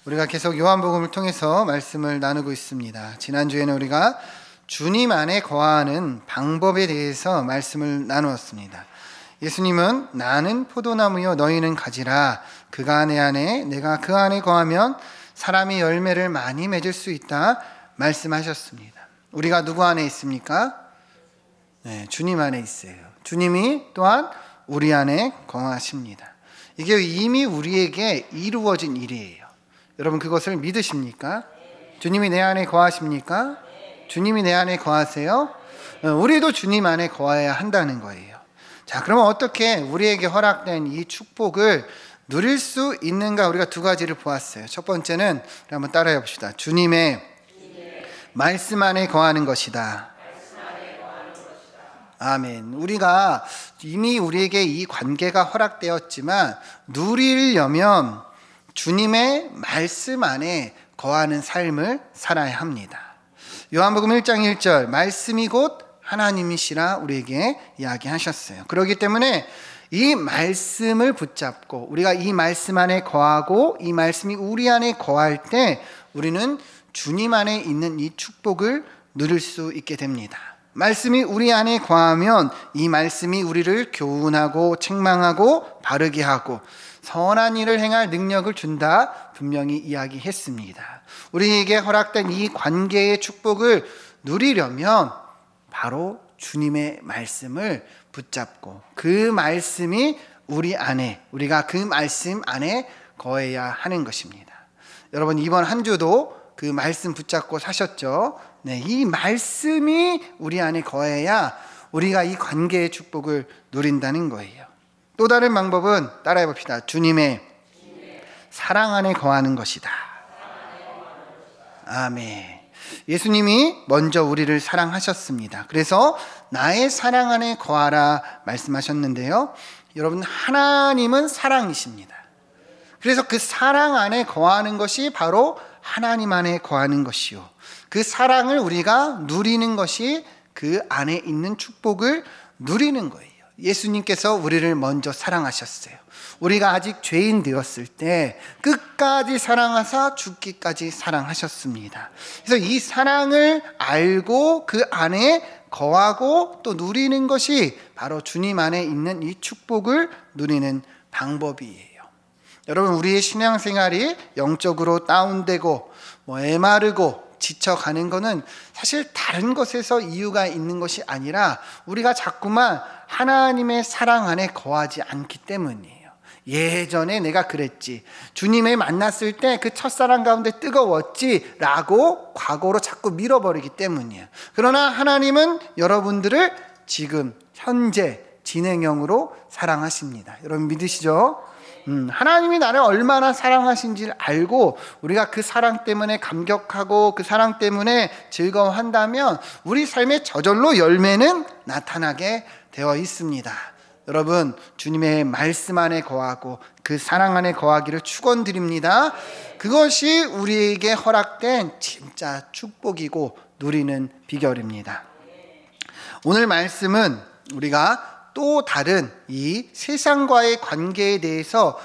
우리가 계속 요한복음을 통해서 말씀을 나누고 있습니다. 지난주에는 우리가 주님 안에 거하는 방법에 대해서 말씀을 나누었습니다. 예수님은 나는 포도나무요 너희는 가지라, 그가 내 안에 내가 그 안에 거하면 사람이 열매를 많이 맺을 수 있다 말씀하셨습니다. 우리가 누구 안에 있습니까? 네, 주님 안에 있어요. 주님이 또한 우리 안에 거하십니다. 이게 이미 우리에게 이루어진 일이에요. 여러분 그것을 믿으십니까? 주님이 내 안에 거하십니까? 주님이 내 안에 거하세요? 우리도 주님 안에 거해야 한다는 거예요. 자, 그러면 어떻게 우리에게 허락된 이 축복을 누릴 수 있는가? 우리가 두 가지를 보았어요. 첫 번째는 우리 한번 따라해 봅시다. 주님의 말씀 안에 거하는 것이다. 아멘. 우리가 이미 우리에게 이 관계가 허락되었지만 누리려면 주님의 말씀 안에 거하는 삶을 살아야 합니다. 요한복음 1장 1절 말씀이 곧 하나님이시라 우리에게 이야기하셨어요. 그렇기 때문에 이 말씀을 붙잡고 우리가 이 말씀 안에 거하고 이 말씀이 우리 안에 거할 때 우리는 주님 안에 있는 이 축복을 누릴 수 있게 됩니다. 말씀이 우리 안에 거하면 이 말씀이 우리를 교훈하고 책망하고 바르게 하고 선한 일을 행할 능력을 준다 분명히 이야기했습니다. 우리에게 허락된 이 관계의 축복을 누리려면 바로 주님의 말씀을 붙잡고 그 말씀이 우리 안에, 우리가 그 말씀 안에 거해야 하는 것입니다. 여러분 이번 한 주도 그 말씀 붙잡고 사셨죠? 네, 이 말씀이 우리 안에 거해야 우리가 이 관계의 축복을 누린다는 거예요. 또 다른 방법은 따라해 봅시다. 주님의 사랑 안에 거하는 것이다. 아멘. 예수님이 먼저 우리를 사랑하셨습니다. 그래서 나의 사랑 안에 거하라 말씀하셨는데요. 여러분 하나님은 사랑이십니다. 그래서 그 사랑 안에 거하는 것이 바로 하나님 안에 거하는 것이요, 그 사랑을 우리가 누리는 것이 그 안에 있는 축복을 누리는 거예요. 예수님께서 우리를 먼저 사랑하셨어요. 우리가 아직 죄인 되었을 때 끝까지 사랑하사 죽기까지 사랑하셨습니다. 그래서 이 사랑을 알고 그 안에 거하고 또 누리는 것이 바로 주님 안에 있는 이 축복을 누리는 방법이에요. 여러분 우리의 신앙생활이 영적으로 다운되고 애마르고 지쳐가는 것은 사실 다른 것에서 이유가 있는 것이 아니라 우리가 자꾸만 하나님의 사랑 안에 거하지 않기 때문이에요. 예전에 내가 그랬지, 주님을 만났을 때 그 첫사랑 가운데 뜨거웠지 라고 과거로 자꾸 밀어버리기 때문이에요. 그러나 하나님은 여러분들을 지금 현재 진행형으로 사랑하십니다. 여러분 믿으시죠? 하나님이 나를 얼마나 사랑하신지를 알고 우리가 그 사랑 때문에 감격하고 그 사랑 때문에 즐거워한다면 우리 삶에 저절로 열매는 나타나게 되어 있습니다. 여러분 주님의 말씀 안에 거하고 그 사랑 안에 거하기를 축원드립니다. 그것이 우리에게 허락된 진짜 축복이고 누리는 비결입니다. 오늘 말씀은 우리가 또 다른 이 세상과의 관계에 대해서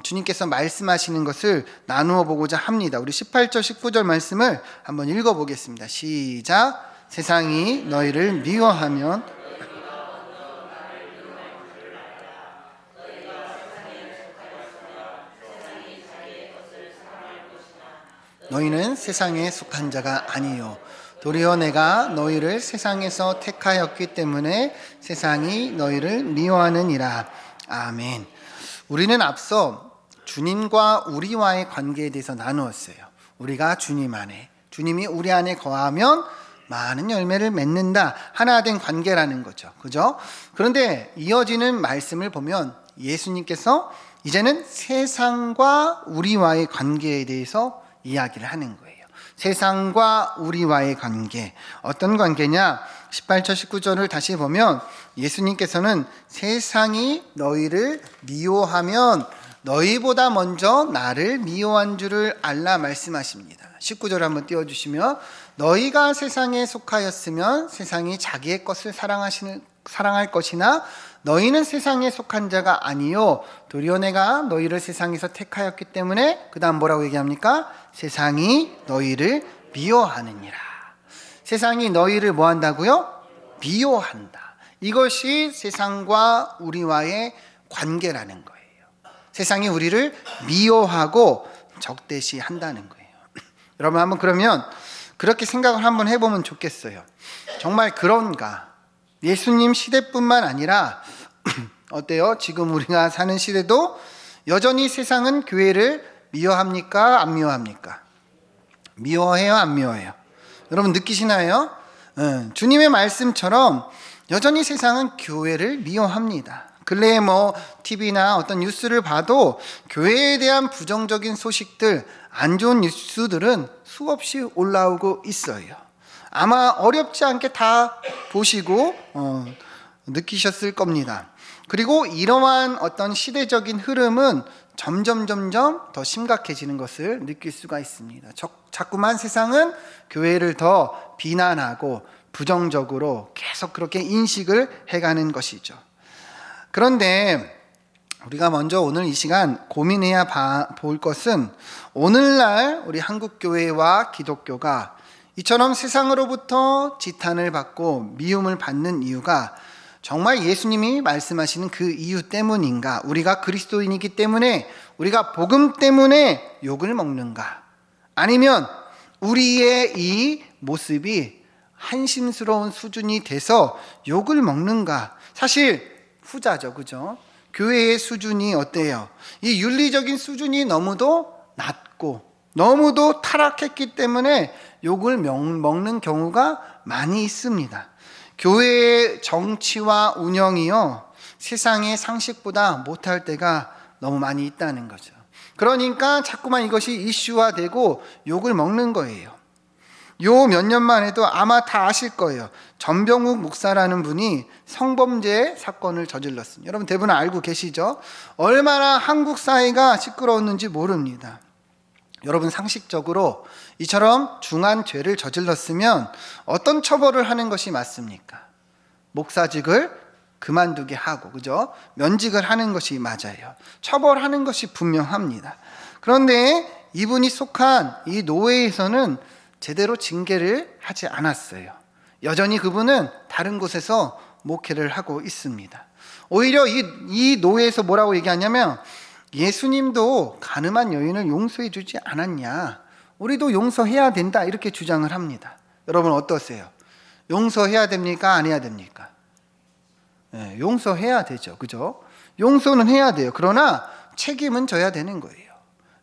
주님께서 말씀하시는 것을 나누어 보고자 합니다. 우리 18절 19절 말씀을 한번 읽어보겠습니다. 시작. 세상이 너희를 미워하면 너희는 세상에 속한 자가 아니요 도리어 내가 너희를 세상에서 택하였기 때문에 세상이 너희를 미워하느니라. 아멘. 우리는 앞서 주님과 우리와의 관계에 대해서 나누었어요. 우리가 주님 안에, 주님이 우리 안에 거하면 많은 열매를 맺는다. 하나 된 관계라는 거죠. 그죠? 그런데 이어지는 말씀을 보면 예수님께서 이제는 세상과 우리와의 관계에 대해서 이야기를 하는 거예요. 세상과 우리와의 관계, 어떤 관계냐? 18절 19절을 다시 보면 예수님께서는 세상이 너희를 미워하면 너희보다 먼저 나를 미워한 줄을 알라 말씀하십니다. 19절 한번 띄워주시면 너희가 세상에 속하였으면 세상이 자기의 것을 사랑하시는 사랑할 것이나 너희는 세상에 속한 자가 아니요 도리어 내가 너희를 세상에서 택하였기 때문에 그 다음 뭐라고 얘기합니까? 세상이 너희를 미워하느니라. 세상이 너희를 뭐 한다고요? 미워한다. 이것이 세상과 우리와의 관계라는 거예요. 세상이 우리를 미워하고 적대시한다는 거예요. 여러분 한번 그러면 그렇게 생각을 한번 해보면 좋겠어요. 정말 그런가? 예수님 시대뿐만 아니라 어때요? 지금 우리가 사는 시대도 여전히 세상은 교회를 미워합니까? 안 미워합니까? 미워해요? 안 미워해요? 여러분 느끼시나요? 주님의 말씀처럼 여전히 세상은 교회를 미워합니다. 근래에 TV나 어떤 뉴스를 봐도 교회에 대한 부정적인 소식들, 안 좋은 뉴스들은 수없이 올라오고 있어요. 아마 어렵지 않게 다 보시고 느끼셨을 겁니다. 그리고 이러한 어떤 시대적인 흐름은 점점 더 심각해지는 것을 느낄 수가 있습니다. 자꾸만 세상은 교회를 더 비난하고 부정적으로 계속 그렇게 인식을 해가는 것이죠. 그런데 우리가 먼저 오늘 이 시간 고민해야 볼 것은 오늘날 우리 한국교회와 기독교가 이처럼 세상으로부터 지탄을 받고 미움을 받는 이유가 정말 예수님이 말씀하시는 그 이유 때문인가? 우리가 그리스도인이기 때문에, 우리가 복음 때문에 욕을 먹는가? 아니면 우리의 이 모습이 한심스러운 수준이 돼서 욕을 먹는가? 사실 후자죠, 그죠? 교회의 수준이 어때요? 이 윤리적인 수준이 너무도 낮고 너무도 타락했기 때문에 욕을 먹는 경우가 많이 있습니다. 교회의 정치와 운영이요, 세상의 상식보다 못할 때가 너무 많이 있다는 거죠. 그러니까 자꾸만 이것이 이슈화되고 욕을 먹는 거예요. 요 몇 년만 해도 아마 다 아실 거예요. 전병욱 목사라는 분이 성범죄 사건을 저질렀습니다. 여러분 대부분 알고 계시죠? 얼마나 한국 사회가 시끄러웠는지 모릅니다. 여러분 상식적으로 이처럼 중한 죄를 저질렀으면 어떤 처벌을 하는 것이 맞습니까? 목사직을 그만두게 하고, 그죠? 면직을 하는 것이 맞아요. 처벌하는 것이 분명합니다. 그런데 이분이 속한 이 노회에서는 제대로 징계를 하지 않았어요. 여전히 그분은 다른 곳에서 목회를 하고 있습니다. 오히려 이 노회에서 뭐라고 얘기하냐면, 예수님도 가늠한 여인을 용서해 주지 않았냐, 우리도 용서해야 된다, 이렇게 주장을 합니다. 여러분 어떠세요? 용서해야 됩니까? 안 해야 됩니까? 네, 용서해야 되죠, 그죠? 용서는 해야 돼요. 그러나 책임은 져야 되는 거예요.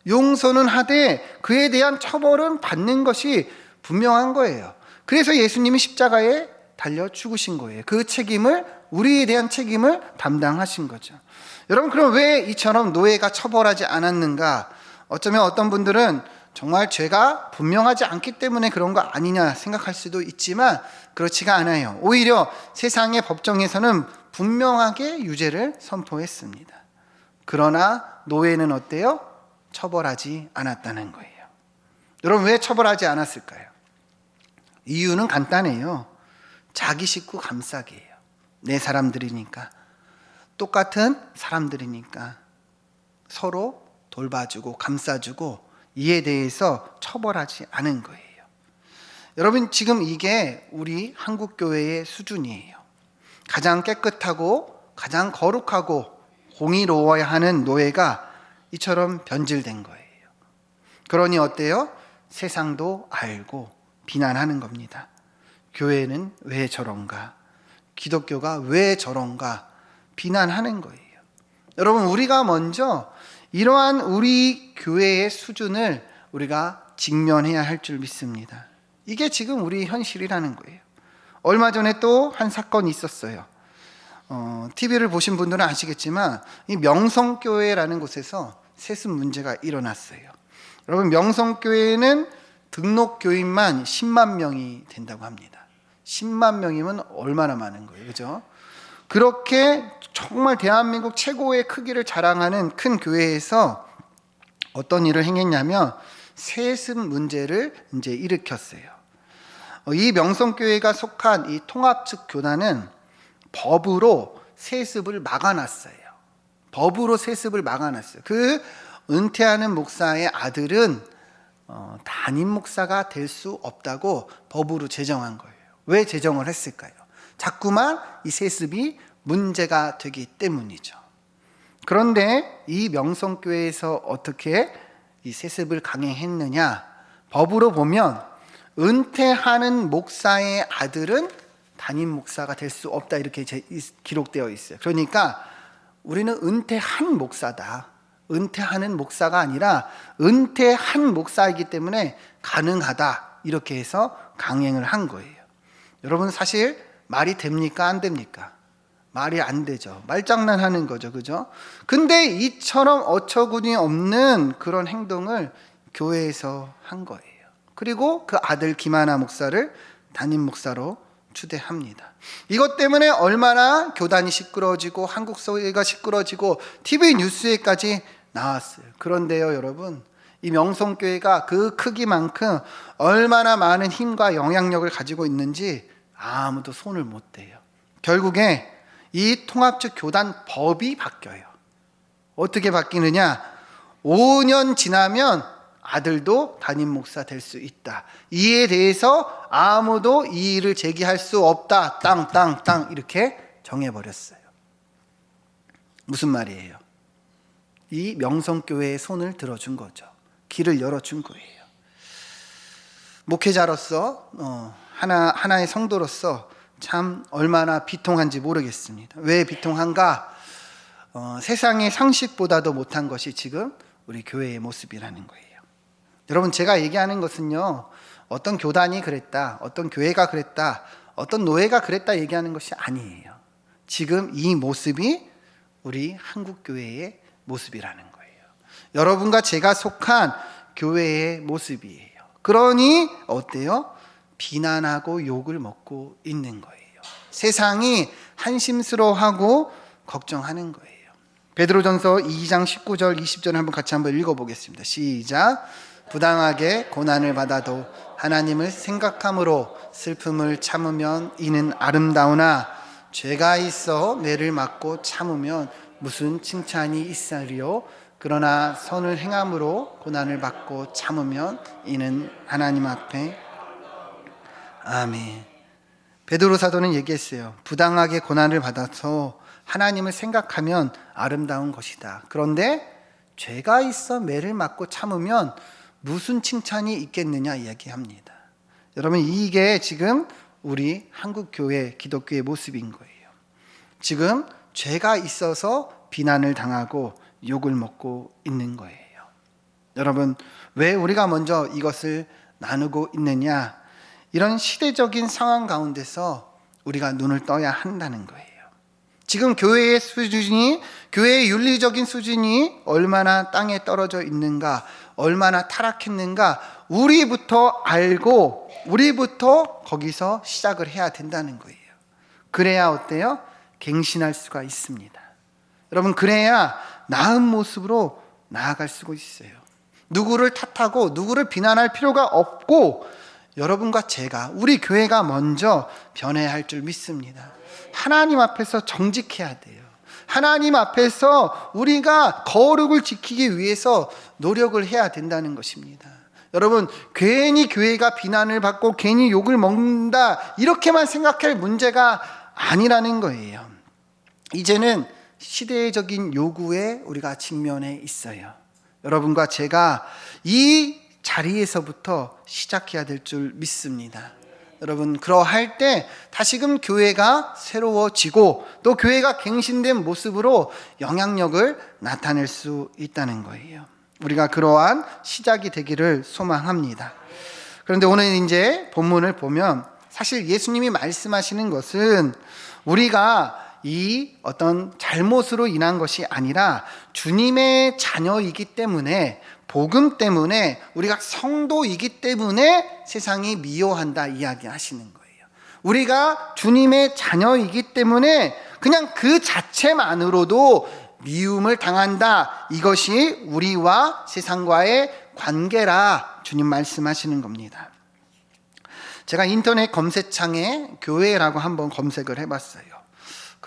용서는 하되 그에 대한 처벌은 받는 것이 분명한 거예요. 그래서 예수님이 십자가에 달려 죽으신 거예요. 그 책임을, 우리에 대한 책임을 담당하신 거죠. 여러분 그럼 왜 이처럼 노예가 처벌하지 않았는가? 어쩌면 어떤 분들은 정말 죄가 분명하지 않기 때문에 그런 거 아니냐 생각할 수도 있지만 그렇지가 않아요. 오히려 세상의 법정에서는 분명하게 유죄를 선포했습니다. 그러나 노예는 어때요? 처벌하지 않았다는 거예요. 여러분 왜 처벌하지 않았을까요? 이유는 간단해요. 자기 식구 감싸기예요. 내 사람들이니까, 똑같은 사람들이니까 서로 돌봐주고 감싸주고 이에 대해서 처벌하지 않은 거예요. 여러분 지금 이게 우리 한국교회의 수준이에요. 가장 깨끗하고 가장 거룩하고 공의로워야 하는 노예가 이처럼 변질된 거예요. 그러니 어때요? 세상도 알고 비난하는 겁니다. 교회는 왜 저런가? 기독교가 왜 저런가? 비난하는 거예요. 여러분 우리가 먼저 이러한 우리 교회의 수준을 우리가 직면해야 할 줄 믿습니다. 이게 지금 우리 현실이라는 거예요. 얼마 전에 또 한 사건이 있었어요. TV를 보신 분들은 아시겠지만 이 명성교회라는 곳에서 세습 문제가 일어났어요. 여러분 명성교회는 등록 교인만 10만 명이 된다고 합니다. 10만 명이면 얼마나 많은 거예요, 그죠? 그렇게 정말 대한민국 최고의 크기를 자랑하는 큰 교회에서 어떤 일을 행했냐면 세습 문제를 이제 일으켰어요. 이 명성교회가 속한 이 통합측 교단은 법으로 세습을 막아놨어요. 법으로 세습을 막아놨어요. 그 은퇴하는 목사의 아들은 담임 목사가 될 수 없다고 법으로 제정한 거예요. 왜 제정을 했을까요? 자꾸만 이 세습이 문제가 되기 때문이죠. 그런데 이 명성교회에서 어떻게 이 세습을 강행했느냐? 법으로 보면 은퇴하는 목사의 아들은 담임 목사가 될 수 없다, 이렇게 기록되어 있어요. 그러니까 우리는 은퇴한 목사다. 은퇴하는 목사가 아니라 은퇴한 목사이기 때문에 가능하다, 이렇게 해서 강행을 한 거예요. 여러분, 사실 말이 됩니까? 안 됩니까? 말이 안 되죠. 말장난하는 거죠. 그죠? 근데 이처럼 어처구니 없는 그런 행동을 교회에서 한 거예요. 그리고 그 아들 김하나 목사를 담임 목사로 추대합니다. 이것 때문에 얼마나 교단이 시끄러워지고 한국 사회가 시끄러워지고 TV 뉴스에까지 나왔어요. 그런데요, 여러분, 이 명성교회가 그 크기만큼 얼마나 많은 힘과 영향력을 가지고 있는지 아무도 손을 못 대요. 결국에 이 통합적 교단 법이 바뀌어요. 어떻게 바뀌느냐? 5년 지나면 아들도 담임 목사 될 수 있다. 이에 대해서 아무도 이의를 제기할 수 없다. 땅 이렇게 정해버렸어요. 무슨 말이에요? 이 명성교회의 손을 들어준 거죠. 길을 열어준 거예요. 목회자로서 하나의 성도로서 참 얼마나 비통한지 모르겠습니다. 왜 비통한가? 세상의 상식보다도 못한 것이 지금 우리 교회의 모습이라는 거예요. 여러분, 제가 얘기하는 것은요, 어떤 교단이 그랬다, 어떤 교회가 그랬다, 어떤 노예가 그랬다 얘기하는 것이 아니에요. 지금 이 모습이 우리 한국교회의 모습이라는 거예요. 여러분과 제가 속한 교회의 모습이에요. 그러니 어때요? 비난하고 욕을 먹고 있는 거예요. 세상이 한심스러워하고 걱정하는 거예요. 베드로전서 2장 19절 20절 한번 읽어보겠습니다. 시작. 부당하게 고난을 받아도 하나님을 생각함으로 슬픔을 참으면 이는 아름다우나 죄가 있어 매를 맞고 참으면 무슨 칭찬이 있으리요? 그러나 선을 행함으로 고난을 받고 참으면 이는 하나님 앞에 아멘. 베드로 사도는 얘기했어요. 부당하게 고난을 받아서 하나님을 생각하면 아름다운 것이다. 그런데 죄가 있어 매를 맞고 참으면 무슨 칭찬이 있겠느냐 이야기합니다. 여러분, 이게 지금 우리 한국교회 기독교의 모습인 거예요. 지금 죄가 있어서 비난을 당하고 욕을 먹고 있는 거예요. 여러분, 왜 우리가 먼저 이것을 나누고 있느냐? 이런 시대적인 상황 가운데서 우리가 눈을 떠야 한다는 거예요. 지금 교회의 수준이, 교회의 윤리적인 수준이 얼마나 땅에 떨어져 있는가, 얼마나 타락했는가, 우리부터 알고 우리부터 거기서 시작을 해야 된다는 거예요. 그래야 어때요? 갱신할 수가 있습니다. 여러분, 그래야 나은 모습으로 나아갈 수가 있어요. 누구를 탓하고 누구를 비난할 필요가 없고 여러분과 제가, 우리 교회가 먼저 변해야 할 줄 믿습니다. 하나님 앞에서 정직해야 돼요. 하나님 앞에서 우리가 거룩을 지키기 위해서 노력을 해야 된다는 것입니다. 여러분, 괜히 교회가 비난을 받고 괜히 욕을 먹는다, 이렇게만 생각할 문제가 아니라는 거예요. 이제는 시대적인 요구에 우리가 직면해 있어요. 여러분과 제가 이 자리에서부터 시작해야 될 줄 믿습니다. 여러분, 그러할 때 다시금 교회가 새로워지고 또 교회가 갱신된 모습으로 영향력을 나타낼 수 있다는 거예요. 우리가 그러한 시작이 되기를 소망합니다. 그런데 오늘 이제 본문을 보면 사실 예수님이 말씀하시는 것은 우리가 이 어떤 잘못으로 인한 것이 아니라 주님의 자녀이기 때문에, 복음 때문에, 우리가 성도이기 때문에 세상이 미워한다 이야기하시는 거예요. 우리가 주님의 자녀이기 때문에 그냥 그 자체만으로도 미움을 당한다, 이것이 우리와 세상과의 관계라 주님 말씀하시는 겁니다. 제가 인터넷 검색창에 교회라고 한번 검색을 해봤어요.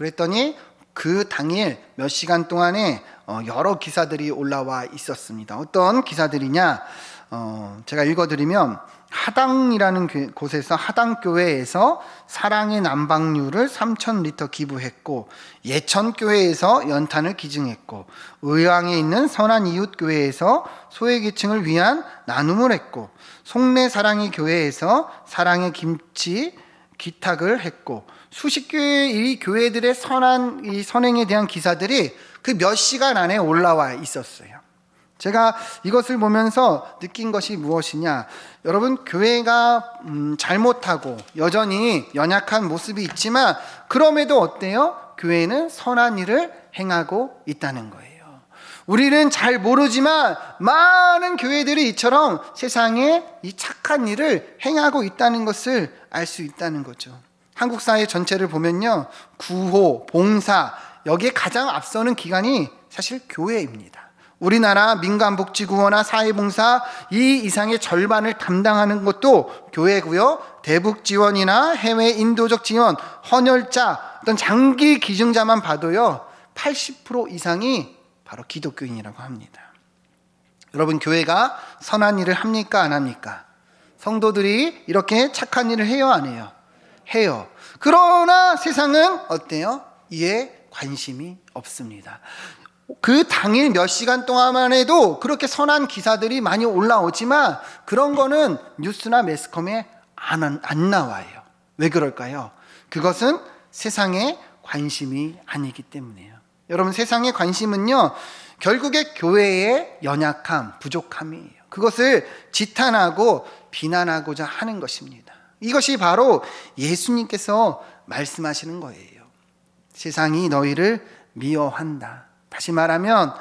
그랬더니 그 당일 몇 시간 동안에 여러 기사들이 올라와 있었습니다. 어떤 기사들이냐? 제가 읽어드리면 하당이라는 곳에서 하당교회에서 사랑의 난방류를 3,000리터 기부했고, 예천교회에서 연탄을 기증했고, 의왕에 있는 선한이웃교회에서 소외계층을 위한 나눔을 했고, 송내 사랑의 교회에서 사랑의 김치 기탁을 했고, 수십 개의 이 교회들의 선한 이 선행에 대한 기사들이 그 몇 시간 안에 올라와 있었어요. 제가 이것을 보면서 느낀 것이 무엇이냐? 여러분, 교회가 잘못하고 여전히 연약한 모습이 있지만 그럼에도 어때요? 교회는 선한 일을 행하고 있다는 거예요. 우리는 잘 모르지만 많은 교회들이 이처럼 세상에 이 착한 일을 행하고 있다는 것을 알 수 있다는 거죠. 한국 사회 전체를 보면요, 구호, 봉사, 여기에 가장 앞서는 기관이 사실 교회입니다. 우리나라 민간복지구호나 사회봉사 이 이상의 절반을 담당하는 것도 교회고요. 대북 지원이나 해외 인도적 지원, 헌혈자, 어떤 장기 기증자만 봐도요, 80% 이상이 바로 기독교인이라고 합니다. 여러분, 교회가 선한 일을 합니까? 안 합니까? 성도들이 이렇게 착한 일을 해요? 안 해요? 해요. 그러나 세상은 어때요? 이에 관심이 없습니다. 그 당일 몇 시간 동안만 해도 그렇게 선한 기사들이 많이 올라오지만 그런 거는 뉴스나 매스컴에 안 나와요. 왜 그럴까요? 그것은 세상의 관심이 아니기 때문이에요. 여러분, 세상의 관심은요, 결국에 교회의 연약함, 부족함이에요. 그것을 지탄하고 비난하고자 하는 것입니다. 이것이 바로 예수님께서 말씀하시는 거예요. 세상이 너희를 미워한다. 다시 말하면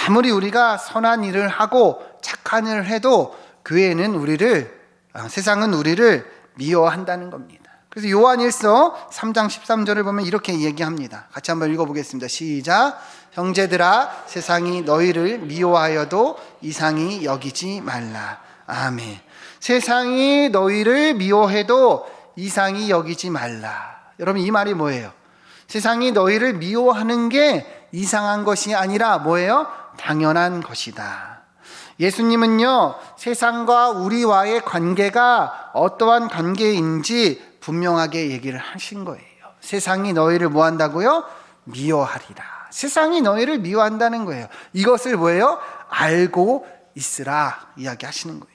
아무리 우리가 선한 일을 하고 착한 일을 해도 세상은 우리를 미워한다는 겁니다. 그래서 요한일서 3장 13절을 보면 이렇게 얘기합니다. 같이 한번 읽어보겠습니다. 시작. 형제들아, 세상이 너희를 미워하여도 이상히 여기지 말라. 아멘. 세상이 너희를 미워해도 이상히 여기지 말라. 여러분, 이 말이 뭐예요? 세상이 너희를 미워하는 게 이상한 것이 아니라 뭐예요? 당연한 것이다. 예수님은요, 세상과 우리와의 관계가 어떠한 관계인지 분명하게 얘기를 하신 거예요. 세상이 너희를 뭐 한다고요? 미워하리라. 세상이 너희를 미워한다는 거예요. 이것을 뭐예요? 알고 있으라 이야기하시는 거예요.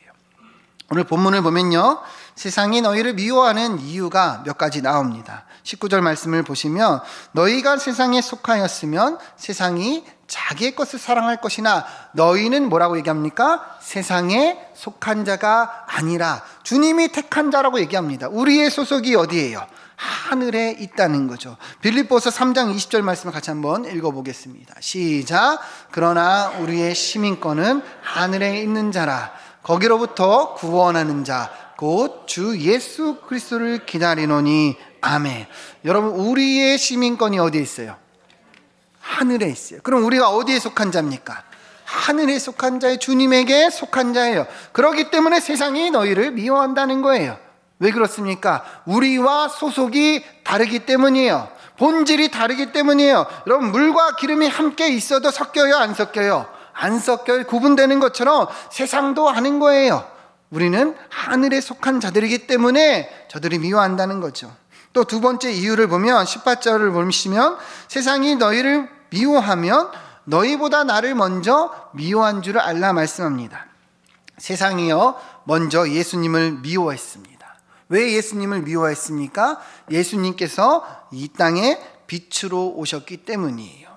오늘 본문을 보면요, 세상이 너희를 미워하는 이유가 몇 가지 나옵니다. 19절 말씀을 보시면 너희가 세상에 속하였으면 세상이 자기의 것을 사랑할 것이나 너희는 뭐라고 얘기합니까? 세상에 속한 자가 아니라 주님이 택한 자라고 얘기합니다. 우리의 소속이 어디예요? 하늘에 있다는 거죠. 빌립보서 3장 20절 말씀을 같이 한번 읽어보겠습니다. 시작. 그러나 우리의 시민권은 하늘에 있는 자라. 거기로부터 구원하는 자 곧 주 예수 그리스도를 기다리노니. 아멘. 여러분, 우리의 시민권이 어디에 있어요? 하늘에 있어요. 그럼 우리가 어디에 속한 자입니까? 하늘에 속한 자의 주님에게 속한 자예요. 그렇기 때문에 세상이 너희를 미워한다는 거예요. 왜 그렇습니까? 우리와 소속이 다르기 때문이에요. 본질이 다르기 때문이에요. 여러분, 물과 기름이 함께 있어도 섞여요, 안 섞여요? 안 섞여요. 구분되는 것처럼 세상도 아는 거예요. 우리는 하늘에 속한 자들이기 때문에 저들이 미워한다는 거죠. 또 두 번째 이유를 보면 18절을 보시면 세상이 너희를 미워하면 너희보다 나를 먼저 미워한 줄을 알라 말씀합니다. 세상이요, 먼저 예수님을 미워했습니다. 왜 예수님을 미워했습니까? 예수님께서 이 땅에 빛으로 오셨기 때문이에요.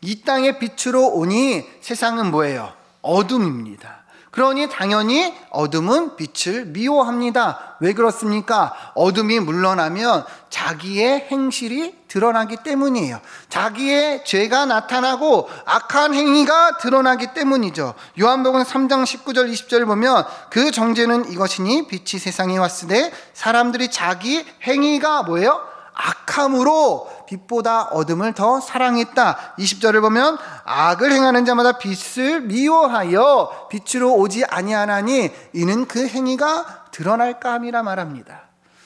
이 땅에 빛으로 오니 세상은 뭐예요? 어둠입니다. 그러니 당연히 어둠은 빛을 미워합니다. 왜 그렇습니까? 어둠이 물러나면 자기의 행실이 드러나기 때문이에요. 자기의 죄가 나타나고 악한 행위가 드러나기 때문이죠. 요한복음 3장 19절 20절을 보면 그 정죄는 이것이니 빛이 세상에 왔으되 사람들이 자기 행위가 뭐예요? 악함으로 빛보다 어둠을 더 사랑했다. 20절을 보면 악을 행하는 자마다 빛을 미워하여 빛으로 오지 아니하나니 이는 그 행위가 드러날까 함이라 말합니다.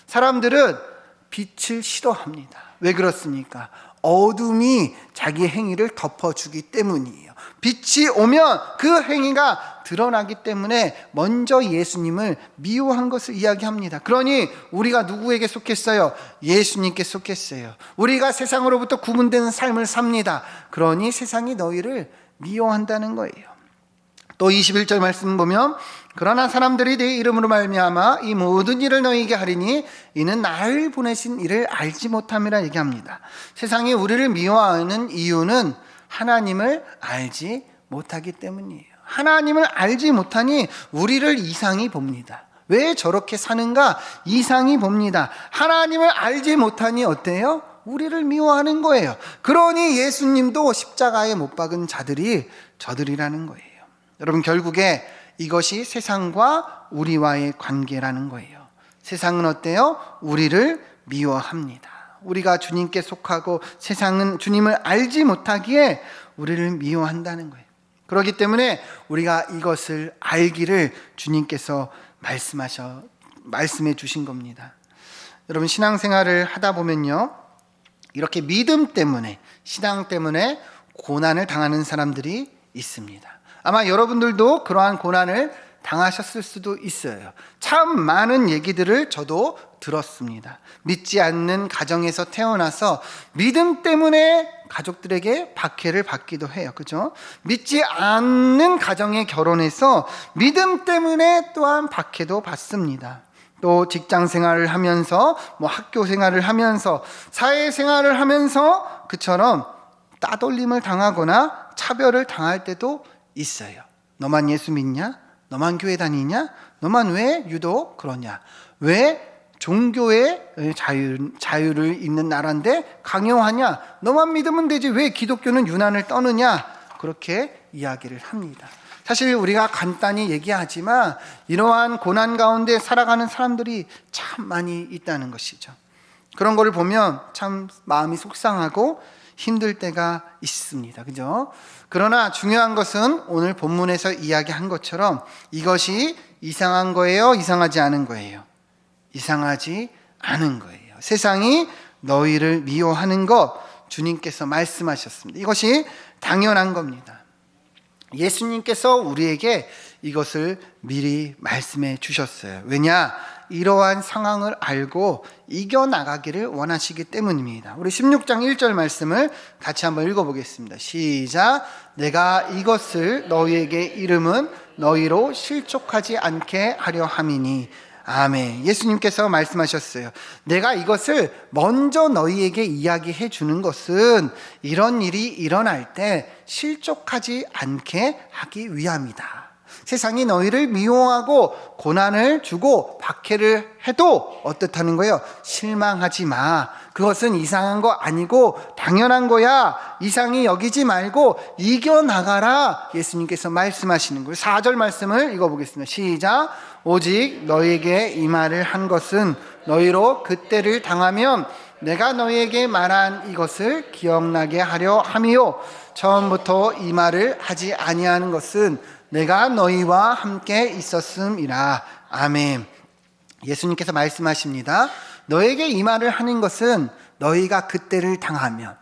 사람들은 빛을 싫어합니다. 왜 그렇습니까? 어둠이 자기 행위를 덮어주기 때문이에요. 빛이 오면 그 행위가 드러나기 때문에 먼저 예수님을 미워한 것을 이야기합니다. 그러니 우리가 누구에게 속했어요? 예수님께 속했어요. 우리가 세상으로부터 구분되는 삶을 삽니다. 그러니 세상이 너희를 미워한다는 거예요. 또 21절 말씀 보면 그러나 사람들이 내 이름으로 말미암아 이 모든 일을 너희에게 하리니 이는 나를 보내신 이를 알지 못함이라 얘기합니다. 세상이 우리를 미워하는 이유는 하나님을 알지 못하기 때문이에요. 하나님을 알지 못하니 우리를 이상히 봅니다. 왜 저렇게 사는가 이상히 봅니다. 하나님을 알지 못하니 어때요? 우리를 미워하는 거예요. 그러니 예수님도 십자가에 못 박은 자들이 저들이라는 거예요. 여러분, 결국에 이것이 세상과 우리와의 관계라는 거예요. 세상은 어때요? 우리를 미워합니다. 우리가 주님께 속하고 세상은 주님을 알지 못하기에 우리를 미워한다는 거예요. 그렇기 때문에 우리가 이것을 알기를 주님께서 말씀해 주신 겁니다. 여러분, 신앙생활을 하다 보면요, 이렇게 믿음 때문에, 신앙 때문에 고난을 당하는 사람들이 있습니다. 아마 여러분들도 그러한 고난을 당하셨을 수도 있어요. 참 많은 얘기들을 저도 들었습니다. 믿지 않는 가정에서 태어나서 믿음 때문에 가족들에게 박해를 받기도 해요. 그죠? 믿지 않는 가정에 결혼해서 믿음 때문에 또한 박해도 받습니다. 또 직장 생활을 하면서, 학교 생활을 하면서, 사회 생활을 하면서 그처럼 따돌림을 당하거나 차별을 당할 때도 있어요. 너만 예수 믿냐? 너만 교회 다니냐? 너만 왜 유독 그러냐? 왜 종교의 자유를 있는 나라인데 강요하냐? 너만 믿으면 되지 왜 기독교는 유난을 떠느냐? 그렇게 이야기를 합니다. 사실 우리가 간단히 얘기하지만 이러한 고난 가운데 살아가는 사람들이 참 많이 있다는 것이죠. 그런 거를 보면 참 마음이 속상하고 힘들 때가 있습니다. 그죠? 그러나 중요한 것은 오늘 본문에서 이야기한 것처럼 이것이 이상한 거예요? 이상하지 않은 거예요? 이상하지 않은 거예요. 세상이 너희를 미워하는 것 주님께서 말씀하셨습니다. 이것이 당연한 겁니다. 예수님께서 우리에게 이것을 미리 말씀해 주셨어요. 왜냐? 이러한 상황을 알고 이겨나가기를 원하시기 때문입니다. 우리 16장 1절 말씀을 같이 한번 읽어보겠습니다. 시작. 내가 이것을 너희에게 이름은 너희로 실족하지 않게 하려 함이니. 아멘. 예수님께서 말씀하셨어요. 내가 이것을 먼저 너희에게 이야기해 주는 것은 이런 일이 일어날 때 실족하지 않게 하기 위함이다. 세상이 너희를 미워하고 고난을 주고 박해를 해도 어떻다는 거예요? 실망하지 마. 그것은 이상한 거 아니고 당연한 거야. 이상히 여기지 말고 이겨나가라. 예수님께서 말씀하시는 거예요. 4절 말씀을 읽어보겠습니다. 시작. 오직 너희에게 이 말을 한 것은 너희로 그때를 당하면 내가 너희에게 말한 이것을 기억나게 하려 함이요. 처음부터 이 말을 하지 아니하는 것은 내가 너희와 함께 있었음이라. 아멘. 예수님께서 말씀하십니다. 너에게 이 말을 하는 것은 너희가 그때를 당하면,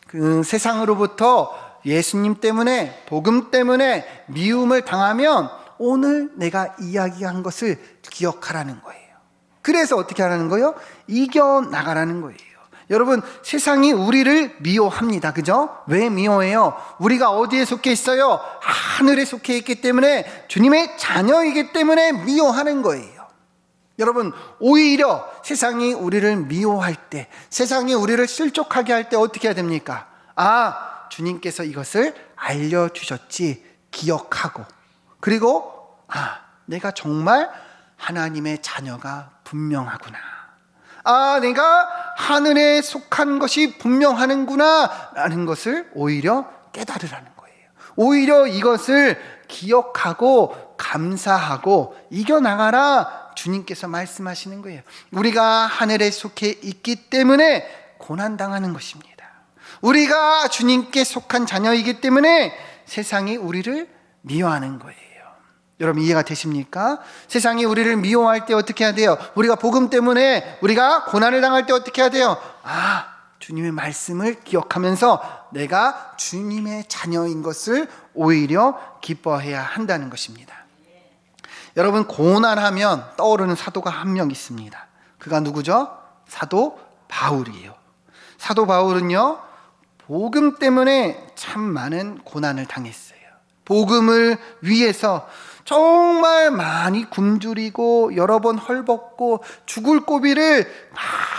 그 세상으로부터 예수님 때문에, 복음 때문에 미움을 당하면 오늘 내가 이야기한 것을 기억하라는 거예요. 그래서 어떻게 하라는 거예요? 이겨나가라는 거예요. 여러분, 세상이 우리를 미워합니다. 그죠? 왜 미워해요? 우리가 어디에 속해 있어요? 하늘에 속해 있기 때문에, 주님의 자녀이기 때문에 미워하는 거예요. 여러분, 오히려 세상이 우리를 미워할 때, 세상이 우리를 실족하게 할 때 어떻게 해야 됩니까? 주님께서 이것을 알려주셨지, 기억하고, 그리고 내가 정말 하나님의 자녀가 분명하구나. 내가 하늘에 속한 것이 분명하는구나 라는 것을 오히려 깨달으라는 거예요. 오히려 이것을 기억하고 감사하고 이겨나가라 주님께서 말씀하시는 거예요. 우리가 하늘에 속해 있기 때문에 고난당하는 것입니다. 우리가 주님께 속한 자녀이기 때문에 세상이 우리를 미워하는 거예요. 여러분, 이해가 되십니까? 세상이 우리를 미워할 때 어떻게 해야 돼요? 우리가 복음 때문에 우리가 고난을 당할 때 어떻게 해야 돼요? 주님의 말씀을 기억하면서 내가 주님의 자녀인 것을 오히려 기뻐해야 한다는 것입니다. 여러분, 고난하면 떠오르는 사도가 한 명 있습니다. 그가 누구죠? 사도 바울이에요. 사도 바울은요, 복음 때문에 참 많은 고난을 당했어요. 복음을 위해서 정말 많이 굶주리고 여러 번 헐벗고 죽을 고비를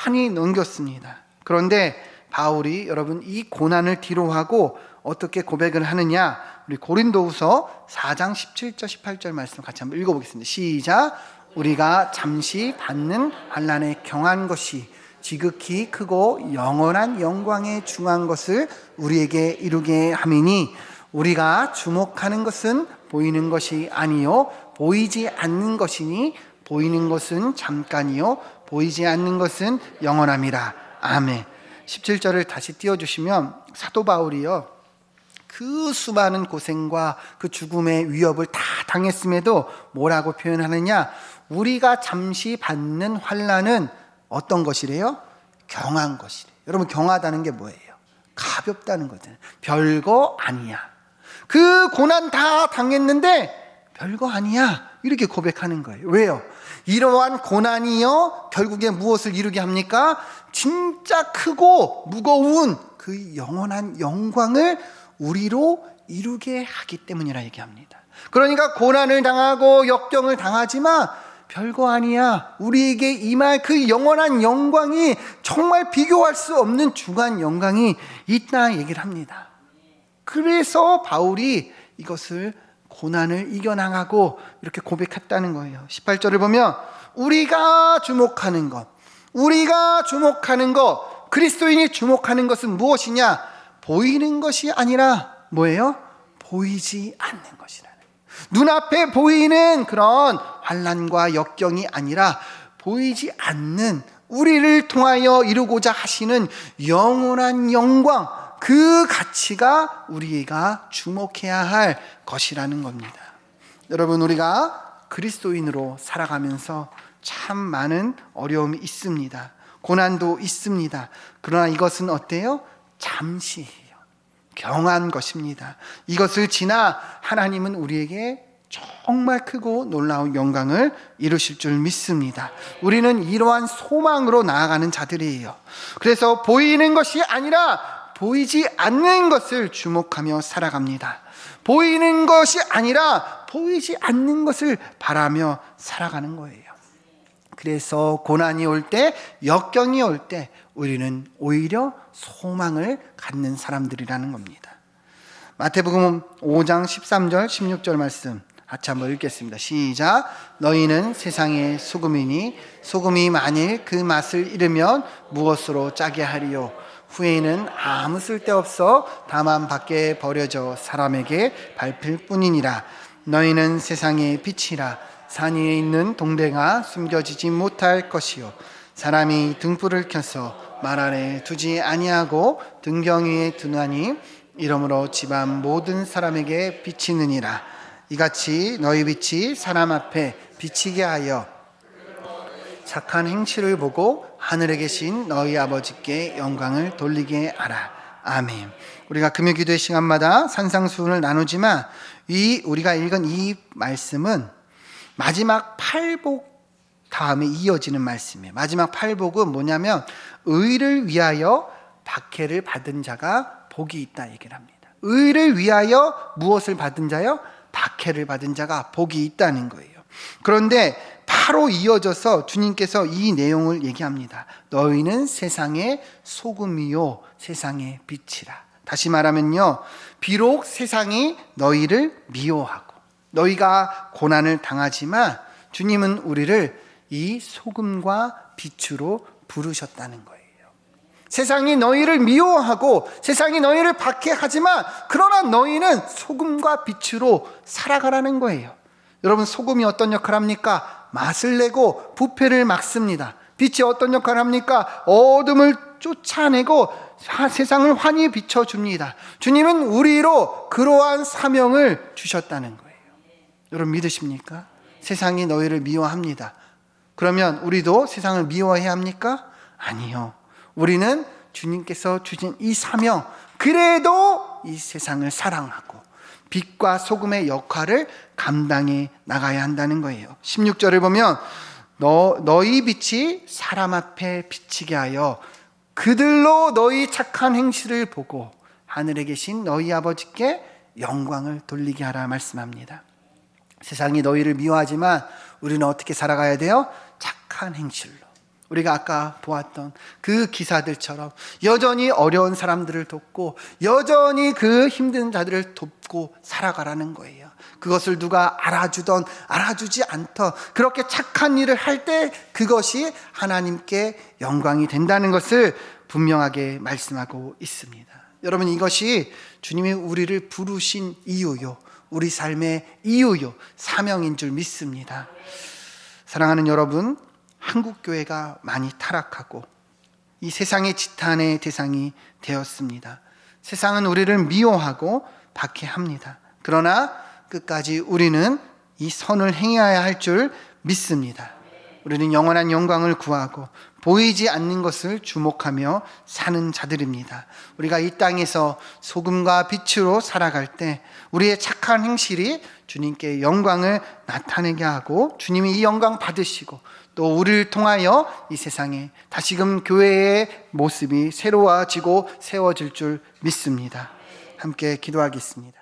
많이 넘겼습니다. 그런데 바울이 여러분 이 고난을 뒤로하고 어떻게 고백을 하느냐, 우리 고린도후서 4장 17절 18절 말씀 같이 한번 읽어보겠습니다. 시작. 우리가 잠시 받는 환난에 경한 것이 지극히 크고 영원한 영광에 중한 것을 우리에게 이루게 함이니 우리가 주목하는 것은 보이는 것이 아니요 보이지 않는 것이니 보이는 것은 잠깐이요 보이지 않는 것은 영원함이라. 아멘. 17절을 다시 띄워주시면 사도 바울이요, 그 수많은 고생과 그 죽음의 위협을 다 당했음에도 뭐라고 표현하느냐, 우리가 잠시 받는 환난은 어떤 것이래요? 경한 것이래요. 여러분, 경하다는 게 뭐예요? 가볍다는 거잖아요. 별거 아니야. 그 고난 다 당했는데 별거 아니야, 이렇게 고백하는 거예요. 왜요? 이러한 고난이요 결국에 무엇을 이루게 합니까? 진짜 크고 무거운 그 영원한 영광을 우리로 이루게 하기 때문이라 얘기합니다. 그러니까 고난을 당하고 역경을 당하지만 별거 아니야, 우리에게 임할 그 영원한 영광이 정말 비교할 수 없는 중한 영광이 있다 얘기를 합니다. 그래서 바울이 이것을 고난을 이겨나가고 이렇게 고백했다는 거예요. 18절을 보면 우리가 주목하는 것, 그리스도인이 주목하는 것은 무엇이냐? 보이는 것이 아니라 뭐예요? 보이지 않는 것이라는, 눈앞에 보이는 그런 환난과 역경이 아니라 보이지 않는 우리를 통하여 이루고자 하시는 영원한 영광, 그 가치가 우리가 주목해야 할 것이라는 겁니다. 여러분, 우리가 그리스도인으로 살아가면서 참 많은 어려움이 있습니다. 고난도 있습니다. 그러나 이것은 어때요? 잠시예요. 경한 것입니다. 이것을 지나 하나님은 우리에게 정말 크고 놀라운 영광을 이루실 줄 믿습니다. 우리는 이러한 소망으로 나아가는 자들이에요. 그래서 보이는 것이 아니라 보이지 않는 것을 주목하며 살아갑니다. 보이는 것이 아니라 보이지 않는 것을 바라며 살아가는 거예요. 그래서 고난이 올 때, 역경이 올 때 우리는 오히려 소망을 갖는 사람들이라는 겁니다. 마태복음 5장 13절 16절 말씀 같이 한번 읽겠습니다. 시작. 너희는 세상의 소금이니 소금이 만일 그 맛을 잃으면 무엇으로 짜게 하리요? 후에는 아무 쓸데없어 다만 밖에 버려져 사람에게 밟힐 뿐이니라. 너희는 세상의 빛이라. 산 위에 있는 동대가 숨겨지지 못할 것이요 사람이 등불을 켜서 말 아래 두지 아니하고 등경 위에 두나니 이러므로 집안 모든 사람에게 비치느니라. 이같이 너희 빛이 사람 앞에 비치게 하여 착한 행실을 보고 하늘에 계신 너희 아버지께 영광을 돌리게 하라. 아멘. 우리가 금요 기도의 시간마다 산상수훈을 나누지만 우리가 읽은 이 말씀은 마지막 팔복 다음에 이어지는 말씀이에요. 마지막 팔복은 뭐냐면 의를 위하여 박해를 받은 자가 복이 있다 얘기를 합니다. 의를 위하여 무엇을 받은 자요? 박해를 받은 자가 복이 있다는 거예요. 그런데 바로 이어져서 주님께서 이 내용을 얘기합니다. 너희는 세상의 소금이요 세상의 빛이라. 다시 말하면요, 비록 세상이 너희를 미워하고 너희가 고난을 당하지만 주님은 우리를 이 소금과 빛으로 부르셨다는 거예요. 세상이 너희를 미워하고 세상이 너희를 박해하지만 그러나 너희는 소금과 빛으로 살아가라는 거예요. 여러분, 소금이 어떤 역할을 합니까? 맛을 내고 부패를 막습니다. 빛이 어떤 역할을 합니까? 어둠을 쫓아내고 세상을 환히 비춰줍니다. 주님은 우리로 그러한 사명을 주셨다는 거예요. 여러분, 믿으십니까? 세상이 너희를 미워합니다. 그러면 우리도 세상을 미워해야 합니까? 아니요. 우리는 주님께서 주신 이 사명, 그래도 이 세상을 사랑하고 빛과 소금의 역할을 감당해 나가야 한다는 거예요. 16절을 보면 너희 빛이 사람 앞에 비치게 하여 그들로 너희 착한 행실을 보고 하늘에 계신 너희 아버지께 영광을 돌리게 하라 말씀합니다. 세상이 너희를 미워하지만 우리는 어떻게 살아가야 돼요? 착한 행실로. 우리가 아까 보았던 그 기사들처럼 여전히 어려운 사람들을 돕고 여전히 그 힘든 자들을 돕고 살아가라는 거예요. 그것을 누가 알아주던 알아주지 않던 그렇게 착한 일을 할 때 그것이 하나님께 영광이 된다는 것을 분명하게 말씀하고 있습니다. 여러분, 이것이 주님이 우리를 부르신 이유요, 우리 삶의 이유요, 사명인 줄 믿습니다. 사랑하는 여러분, 한국교회가 많이 타락하고 이 세상의 지탄의 대상이 되었습니다. 세상은 우리를 미워하고 박해합니다. 그러나 끝까지 우리는 이 선을 행해야 할 줄 믿습니다. 우리는 영원한 영광을 구하고 보이지 않는 것을 주목하며 사는 자들입니다. 우리가 이 땅에서 소금과 빛으로 살아갈 때 우리의 착한 행실이 주님께 영광을 나타내게 하고 주님이 이 영광 받으시고 또 우리를 통하여 이 세상에 다시금 교회의 모습이 새로워지고 세워질 줄 믿습니다. 함께 기도하겠습니다.